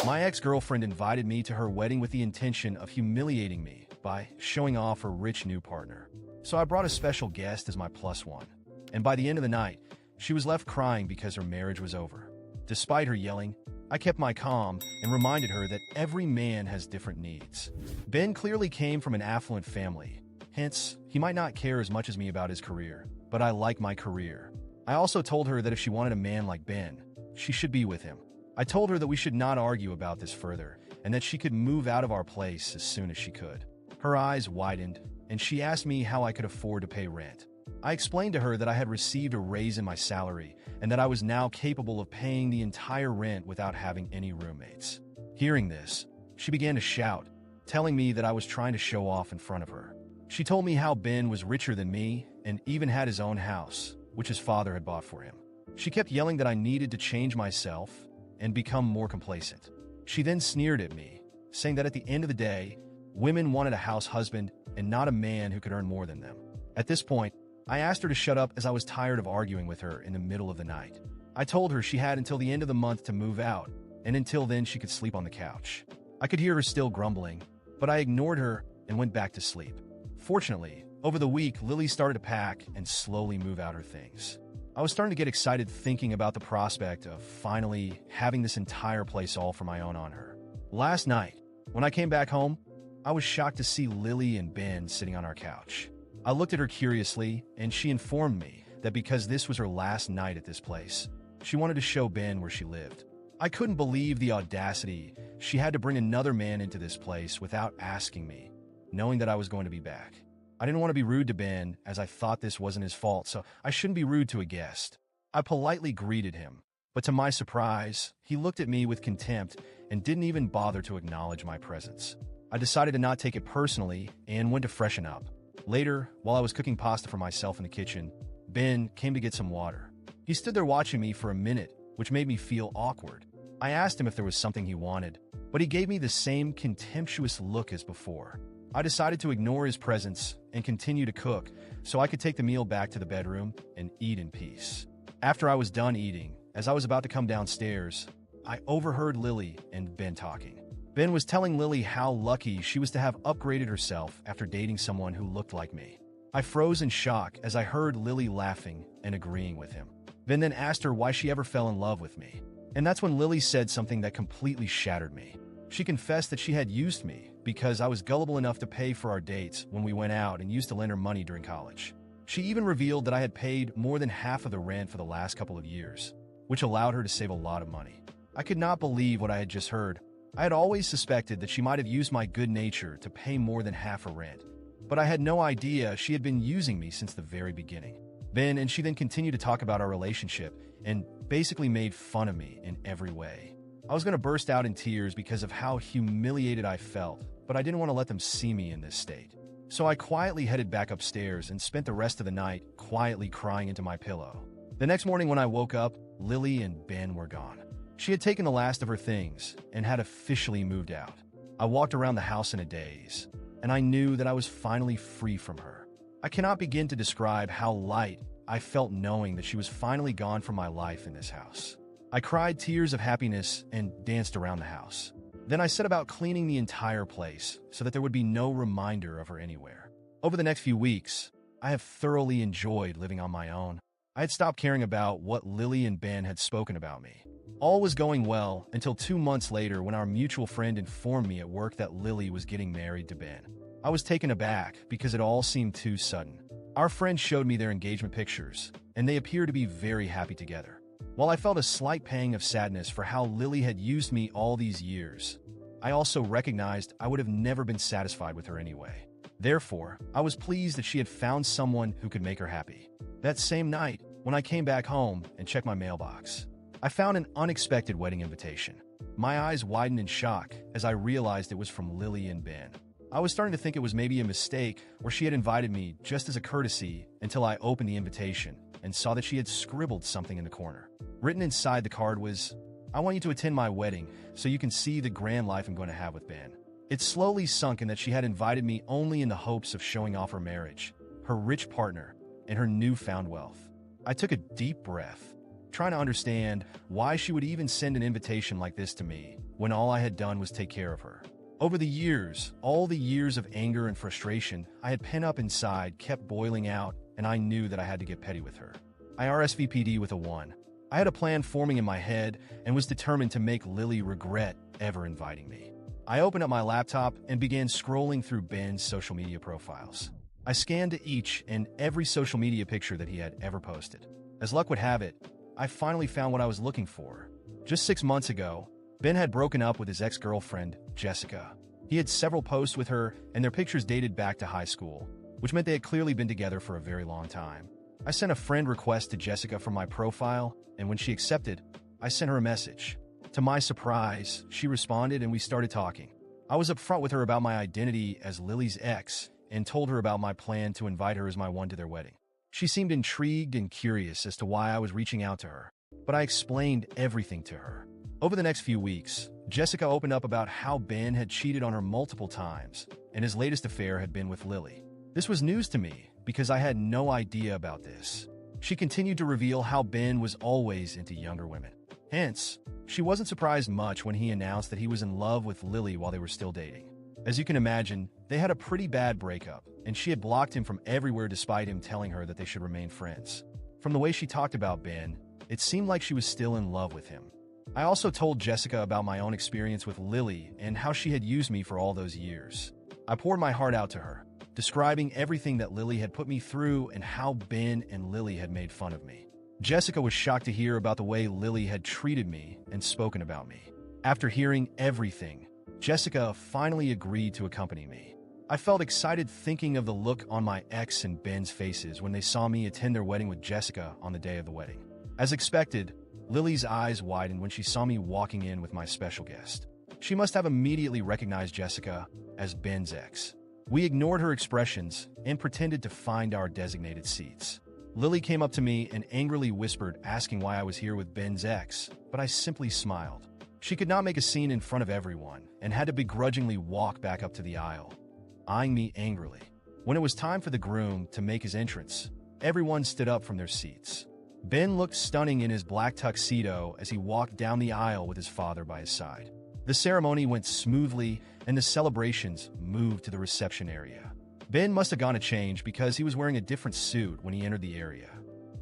My ex-girlfriend invited me to her wedding with the intention of humiliating me by showing off her rich new partner. So I brought a special guest as my plus one. And by the end of the night, she was left crying because her marriage was over. Despite her yelling, I kept my calm and reminded her that every man has different needs. Ben clearly came from an affluent family. Hence, he might not care as much as me about his career, but I like my career. I also told her that if she wanted a man like Ben, she should be with him. I told her that we should not argue about this further and that she could move out of our place as soon as she could. Her eyes widened, and she asked me how I could afford to pay rent. I explained to her that I had received a raise in my salary and that I was now capable of paying the entire rent without having any roommates. Hearing this, she began to shout, telling me that I was trying to show off in front of her. She told me how Ben was richer than me and even had his own house, which his father had bought for him. She kept yelling that I needed to change myself and become more complacent. She then sneered at me, saying that at the end of the day, women wanted a house husband and not a man who could earn more than them. At this point, I asked her to shut up as I was tired of arguing with her in the middle of the night. I told her she had until the end of the month to move out, and until then she could sleep on the couch. I could hear her still grumbling, but I ignored her and went back to sleep. Fortunately, over the week, Lily started to pack and slowly move out her things. I was starting to get excited thinking about the prospect of finally having this entire place all for my own on her. Last night, when I came back home, I was shocked to see Lily and Ben sitting on our couch. I looked at her curiously, and she informed me that because this was her last night at this place, she wanted to show Ben where she lived. I couldn't believe the audacity she had to bring another man into this place without asking me, knowing that I was going to be back. I didn't want to be rude to Ben, as I thought this wasn't his fault, so I shouldn't be rude to a guest. I politely greeted him, but to my surprise, he looked at me with contempt and didn't even bother to acknowledge my presence. I decided to not take it personally and went to freshen up. Later, while I was cooking pasta for myself in the kitchen, Ben came to get some water. He stood there watching me for a minute, which made me feel awkward. I asked him if there was something he wanted, but he gave me the same contemptuous look as before. I decided to ignore his presence and continue to cook so I could take the meal back to the bedroom and eat in peace. After I was done eating, as I was about to come downstairs, I overheard Lily and Ben talking. Ben was telling Lily how lucky she was to have upgraded herself after dating someone who looked like me. I froze in shock as I heard Lily laughing and agreeing with him. Ben then asked her why she ever fell in love with me. And that's when Lily said something that completely shattered me. She confessed that she had used me because I was gullible enough to pay for our dates when we went out and used to lend her money during college. She even revealed that I had paid more than half of the rent for the last couple of years, which allowed her to save a lot of money. I could not believe what I had just heard. I had always suspected that she might have used my good nature to pay more than half her rent, but I had no idea she had been using me since the very beginning. Ben and she then continued to talk about our relationship and basically made fun of me in every way. I was going to burst out in tears because of how humiliated I felt, but I didn't want to let them see me in this state. So I quietly headed back upstairs and spent the rest of the night quietly crying into my pillow. The next morning when I woke up, Lily and Ben were gone. She had taken the last of her things and had officially moved out. I walked around the house in a daze, and I knew that I was finally free from her. I cannot begin to describe how light I felt knowing that she was finally gone from my life in this house. I cried tears of happiness and danced around the house. Then I set about cleaning the entire place so that there would be no reminder of her anywhere. Over the next few weeks, I have thoroughly enjoyed living on my own. I had stopped caring about what Lily and Ben had spoken about me. All was going well until 2 months later when our mutual friend informed me at work that Lily was getting married to Ben. I was taken aback because it all seemed too sudden. Our friend showed me their engagement pictures, and they appeared to be very happy together. While I felt a slight pang of sadness for how Lily had used me all these years, I also recognized I would have never been satisfied with her anyway. Therefore, I was pleased that she had found someone who could make her happy. That same night, when I came back home and checked my mailbox, I found an unexpected wedding invitation. My eyes widened in shock as I realized it was from Lily and Ben. I was starting to think it was maybe a mistake or she had invited me just as a courtesy until I opened the invitation and saw that she had scribbled something in the corner. Written inside the card was, "I want you to attend my wedding so you can see the grand life I'm going to have with Ben." It slowly sunk in that she had invited me only in the hopes of showing off her marriage, her rich partner, and her newfound wealth. I took a deep breath. trying to understand why she would even send an invitation like this to me when all I had done was take care of her. Over the years, all the years of anger and frustration I had pent up inside kept boiling out, and I knew that I had to get petty with her. I RSVP'd with a 1. I had a plan forming in my head and was determined to make Lily regret ever inviting me. I opened up my laptop and began scrolling through Ben's social media profiles. I scanned each and every social media picture that he had ever posted. As luck would have it, I finally found what I was looking for. Just 6 months ago, Ben had broken up with his ex-girlfriend, Jessica. He had several posts with her, and their pictures dated back to high school, which meant they had clearly been together for a very long time. I sent a friend request to Jessica from my profile, and when she accepted, I sent her a message. To my surprise, she responded and we started talking. I was upfront with her about my identity as Lily's ex and told her about my plan to invite her as my one to their wedding. She seemed intrigued and curious as to why I was reaching out to her, but I explained everything to her. Over the next few weeks, Jessica opened up about how Ben had cheated on her multiple times, and his latest affair had been with Lily. This was news to me because I had no idea about this. She continued to reveal how Ben was always into younger women. Hence, she wasn't surprised much when he announced that he was in love with Lily while they were still dating. As you can imagine, they had a pretty bad breakup, and she had blocked him from everywhere despite him telling her that they should remain friends. From the way she talked about Ben, it seemed like she was still in love with him. I also told Jessica about my own experience with Lily and how she had used me for all those years. I poured my heart out to her, describing everything that Lily had put me through and how Ben and Lily had made fun of me. Jessica was shocked to hear about the way Lily had treated me and spoken about me. After hearing everything, Jessica finally agreed to accompany me. I felt excited thinking of the look on my ex and Ben's faces when they saw me attend their wedding with Jessica on the day of the wedding. As expected, Lily's eyes widened when she saw me walking in with my special guest. She must have immediately recognized Jessica as Ben's ex. We ignored her expressions and pretended to find our designated seats. Lily came up to me and angrily whispered, asking why I was here with Ben's ex, but I simply smiled. She could not make a scene in front of everyone and had to begrudgingly walk back up to the aisle, eyeing me angrily. When it was time for the groom to make his entrance, everyone stood up from their seats. Ben looked stunning in his black tuxedo as he walked down the aisle with his father by his side. The ceremony went smoothly and the celebrations moved to the reception area. Ben must have gone to change because he was wearing a different suit when he entered the area.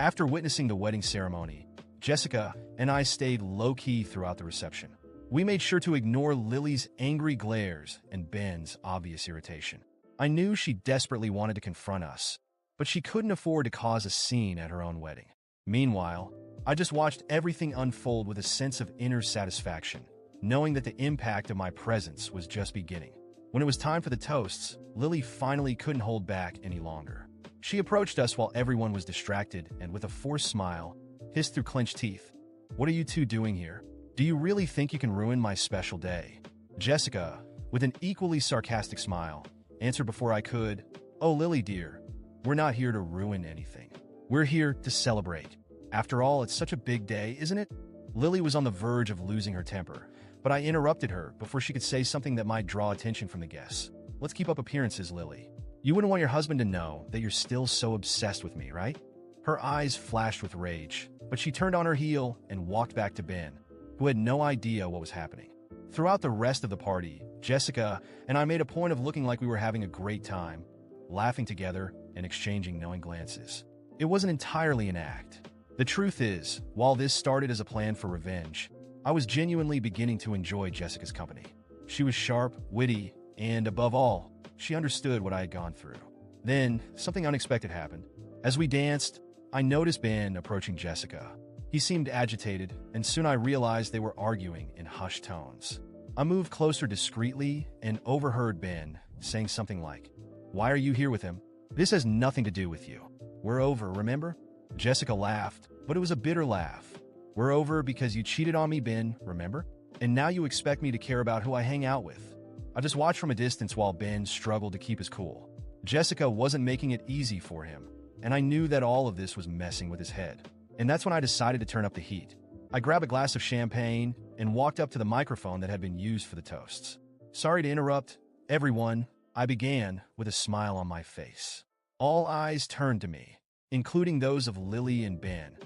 After witnessing the wedding ceremony, Jessica and I stayed low-key throughout the reception. We made sure to ignore Lily's angry glares and Ben's obvious irritation. I knew she desperately wanted to confront us, but she couldn't afford to cause a scene at her own wedding. Meanwhile, I just watched everything unfold with a sense of inner satisfaction, knowing that the impact of my presence was just beginning. When it was time for the toasts, Lily finally couldn't hold back any longer. She approached us while everyone was distracted and, with a forced smile, hissed through clenched teeth, "What are you two doing here? Do you really think you can ruin my special day?" Jessica, with an equally sarcastic smile, answered before I could, "Oh, Lily dear, we're not here to ruin anything. We're here to celebrate. After all, it's such a big day, isn't it?" Lily was on the verge of losing her temper, but I interrupted her before she could say something that might draw attention from the guests. "Let's keep up appearances, Lily. You wouldn't want your husband to know that you're still so obsessed with me, right?" Her eyes flashed with rage, but she turned on her heel and walked back to Ben, who had no idea what was happening. Throughout the rest of the party, Jessica and I made a point of looking like we were having a great time, laughing together and exchanging knowing glances. It wasn't entirely an act. The truth is, while this started as a plan for revenge, I was genuinely beginning to enjoy Jessica's company. She was sharp, witty, and above all, she understood what I had gone through. Then, something unexpected happened. As we danced, I noticed Ben approaching Jessica. He seemed agitated, and soon I realized they were arguing in hushed tones. I moved closer discreetly and overheard Ben saying something like, "Why are you here with him? This has nothing to do with you. We're over, remember?" Jessica laughed, but it was a bitter laugh. "We're over because you cheated on me, Ben, remember? And now you expect me to care about who I hang out with." I just watched from a distance while Ben struggled to keep his cool. Jessica wasn't making it easy for him, and I knew that all of this was messing with his head. And that's when I decided to turn up the heat. I grabbed a glass of champagne and walked up to the microphone that had been used for the toasts. "Sorry to interrupt, everyone," I began with a smile on my face. All eyes turned to me, including those of Lily and Ben,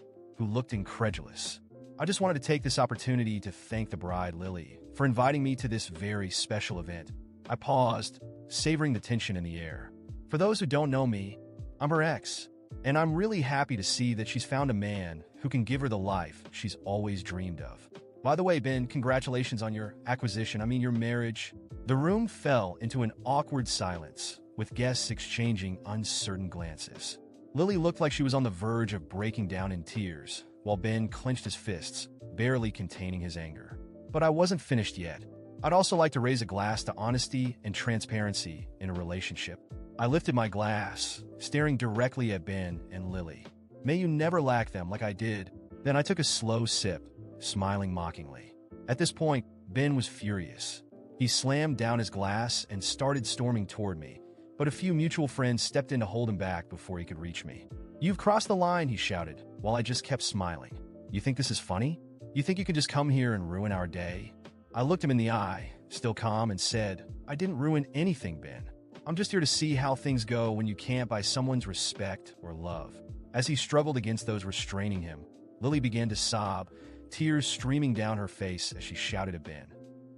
who looked incredulous. I just wanted to take this opportunity to thank the bride, Lily, for inviting me to this very special event. I paused, savoring the tension in the air. For those who don't know me, I'm her ex, and I'm really happy to see that she's found a man who can give her the life she's always dreamed of. By the way, Ben, congratulations on your your marriage. The room fell into an awkward silence, with guests exchanging uncertain glances. Lily looked like she was on the verge of breaking down in tears, while Ben clenched his fists, barely containing his anger. But I wasn't finished yet. I'd also like to raise a glass to honesty and transparency in a relationship. I lifted my glass, staring directly at Ben and Lily. May you never lack them like I did. Then I took a slow sip, smiling mockingly. At this point, Ben was furious. He slammed down his glass and started storming toward me, but a few mutual friends stepped in to hold him back before he could reach me. "You've crossed the line," he shouted, while I just kept smiling. "You think this is funny? You think you can just come here and ruin our day?" I looked him in the eye, still calm, and said, "I didn't ruin anything, Ben. I'm just here to see how things go when you can't buy someone's respect or love." As he struggled against those restraining him, Lily began to sob, tears streaming down her face as she shouted at Ben,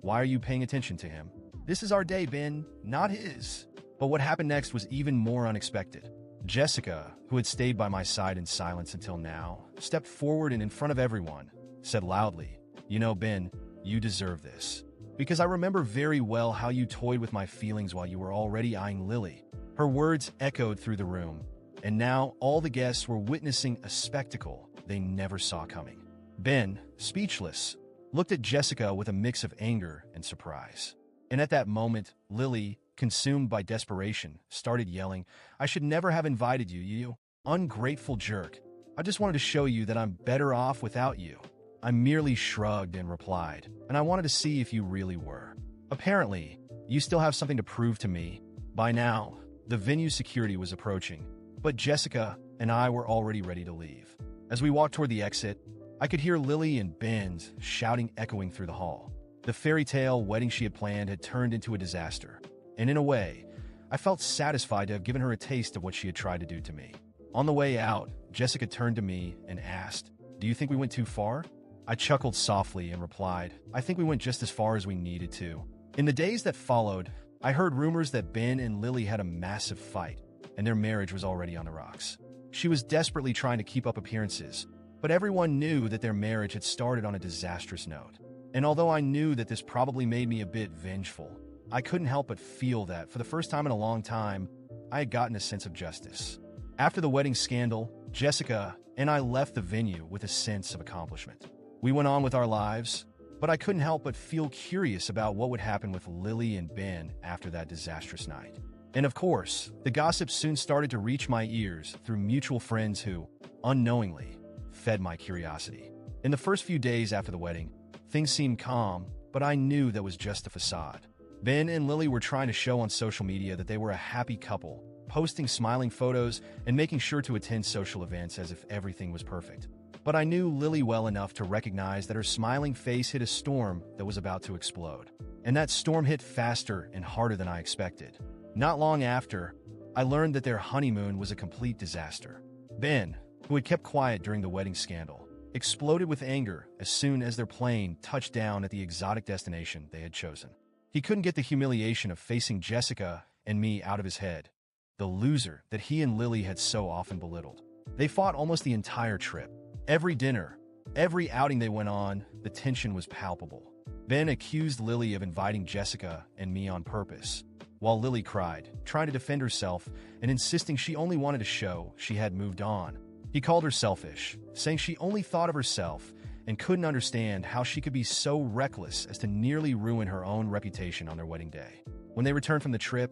"Why are you paying attention to him? This is our day, Ben, not his." But what happened next was even more unexpected. Jessica, who had stayed by my side in silence until now, stepped forward and in front of everyone, said loudly, "You know, Ben, you deserve this. Because I remember very well how you toyed with my feelings while you were already eyeing Lily." Her words echoed through the room, and now all the guests were witnessing a spectacle they never saw coming. Ben, speechless, looked at Jessica with a mix of anger and surprise. And at that moment, Lily, consumed by desperation, started yelling, "I should never have invited you, you ungrateful jerk. I just wanted to show you that I'm better off without you." I merely shrugged and replied, "And I wanted to see if you really were. Apparently, you still have something to prove to me." By now, the venue's security was approaching, but Jessica and I were already ready to leave. As we walked toward the exit, I could hear Lily and Ben's shouting echoing through the hall. The fairy tale wedding she had planned had turned into a disaster, and in a way, I felt satisfied to have given her a taste of what she had tried to do to me. On the way out, Jessica turned to me and asked, "Do you think we went too far?" I chuckled softly and replied, "I think we went just as far as we needed to." In the days that followed, I heard rumors that Ben and Lily had a massive fight, and their marriage was already on the rocks. She was desperately trying to keep up appearances, but everyone knew that their marriage had started on a disastrous note. And although I knew that this probably made me a bit vengeful, I couldn't help but feel that, for the first time in a long time, I had gotten a sense of justice. After the wedding scandal, Jessica and I left the venue with a sense of accomplishment. We went on with our lives, but I couldn't help but feel curious about what would happen with Lily and Ben after that disastrous night. And of course, the gossip soon started to reach my ears through mutual friends who, unknowingly, fed my curiosity. In the first few days after the wedding, things seemed calm, but I knew that was just a facade. Ben and Lily were trying to show on social media that they were a happy couple, posting smiling photos and making sure to attend social events as if everything was perfect. But I knew Lily well enough to recognize that her smiling face hit a storm that was about to explode. And that storm hit faster and harder than I expected. Not long after, I learned that their honeymoon was a complete disaster. Ben, who had kept quiet during the wedding scandal, exploded with anger as soon as their plane touched down at the exotic destination they had chosen. He couldn't get the humiliation of facing Jessica and me out of his head, the loser that he and Lily had so often belittled. They fought almost the entire trip. Every dinner, every outing they went on, the tension was palpable. Ben accused Lily of inviting Jessica and me on purpose, while Lily cried, trying to defend herself and insisting she only wanted to show she had moved on. He called her selfish, saying she only thought of herself and couldn't understand how she could be so reckless as to nearly ruin her own reputation on their wedding day. When they returned from the trip,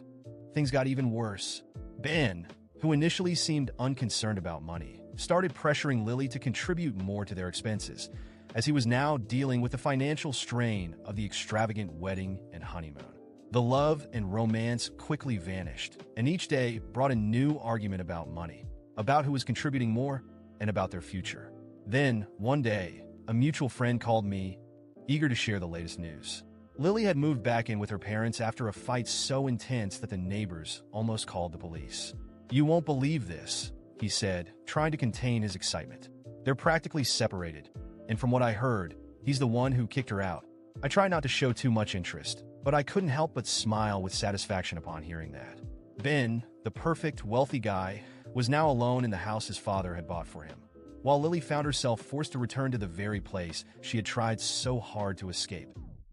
things got even worse. Ben, who initially seemed unconcerned about money, started pressuring Lily to contribute more to their expenses, as he was now dealing with the financial strain of the extravagant wedding and honeymoon. The love and romance quickly vanished, and each day brought a new argument about money, about who was contributing more, and about their future. Then, one day, a mutual friend called me, eager to share the latest news. Lily had moved back in with her parents after a fight so intense that the neighbors almost called the police. "You won't believe this," he said, trying to contain his excitement. They're practically separated, and from what I heard, he's the one who kicked her out. I try not to show too much interest, but I couldn't help but smile with satisfaction upon hearing that. Ben, the perfect, wealthy guy, was now alone in the house his father had bought for him, while Lily found herself forced to return to the very place she had tried so hard to escape,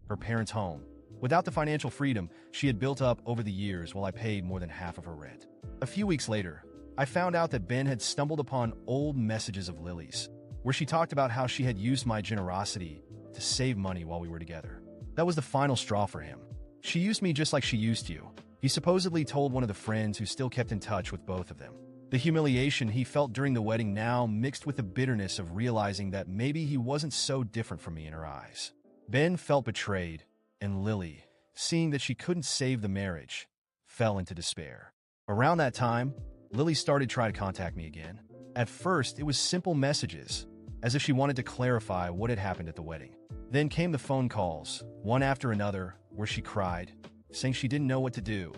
her parents' home. Without the financial freedom she had built up over the years while I paid more than half of her rent. A few weeks later, I found out that Ben had stumbled upon old messages of Lily's, where she talked about how she had used my generosity to save money while we were together. That was the final straw for him. She used me just like she used you, he supposedly told one of the friends who still kept in touch with both of them. The humiliation he felt during the wedding now mixed with the bitterness of realizing that maybe he wasn't so different from me in her eyes. Ben felt betrayed, and Lily, seeing that she couldn't save the marriage, fell into despair. Around that time, Lily started trying to contact me again. At first, it was simple messages, as if she wanted to clarify what had happened at the wedding. Then came the phone calls, one after another, where she cried, saying she didn't know what to do,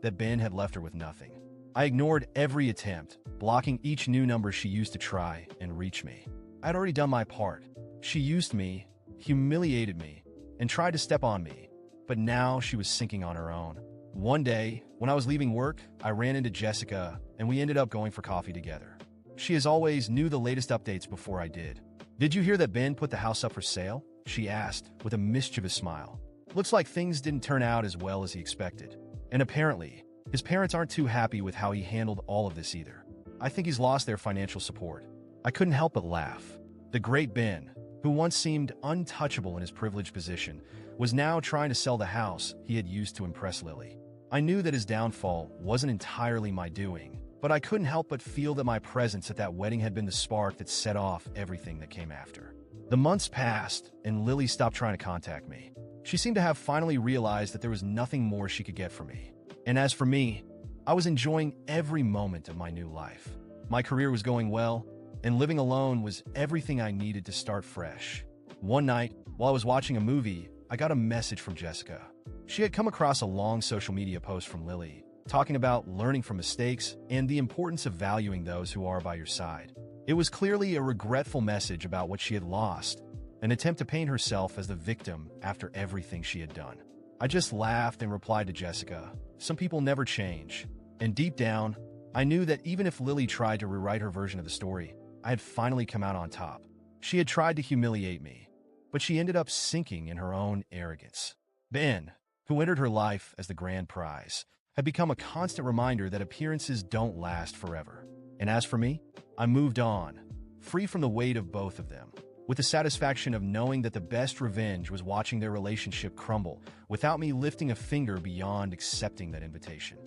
that Ben had left her with nothing. I ignored every attempt, blocking each new number she used to try and reach me. I had already done my part. She used me, humiliated me, and tried to step on me, but now she was sinking on her own. One day, when I was leaving work, I ran into Jessica, and we ended up going for coffee together. She as always knew the latest updates before I did. "Did you hear that Ben put the house up for sale?" she asked, with a mischievous smile. "Looks like things didn't turn out as well as he expected. And apparently, his parents aren't too happy with how he handled all of this either. I think he's lost their financial support." I couldn't help but laugh. The great Ben, who once seemed untouchable in his privileged position, was now trying to sell the house he had used to impress Lily. I knew that his downfall wasn't entirely my doing, but I couldn't help but feel that my presence at that wedding had been the spark that set off everything that came after. The months passed, and Lily stopped trying to contact me. She seemed to have finally realized that there was nothing more she could get from me. And as for me, I was enjoying every moment of my new life. My career was going well, and living alone was everything I needed to start fresh. One night, while I was watching a movie, I got a message from Jessica. She had come across a long social media post from Lily, talking about learning from mistakes and the importance of valuing those who are by your side. It was clearly a regretful message about what she had lost, an attempt to paint herself as the victim after everything she had done. I just laughed and replied to Jessica, "Some people never change." And deep down, I knew that even if Lily tried to rewrite her version of the story, I had finally come out on top. She had tried to humiliate me, but she ended up sinking in her own arrogance. Ben, who entered her life as the grand prize, had become a constant reminder that appearances don't last forever. And as for me, I moved on, free from the weight of both of them, with the satisfaction of knowing that the best revenge was watching their relationship crumble without me lifting a finger beyond accepting that invitation.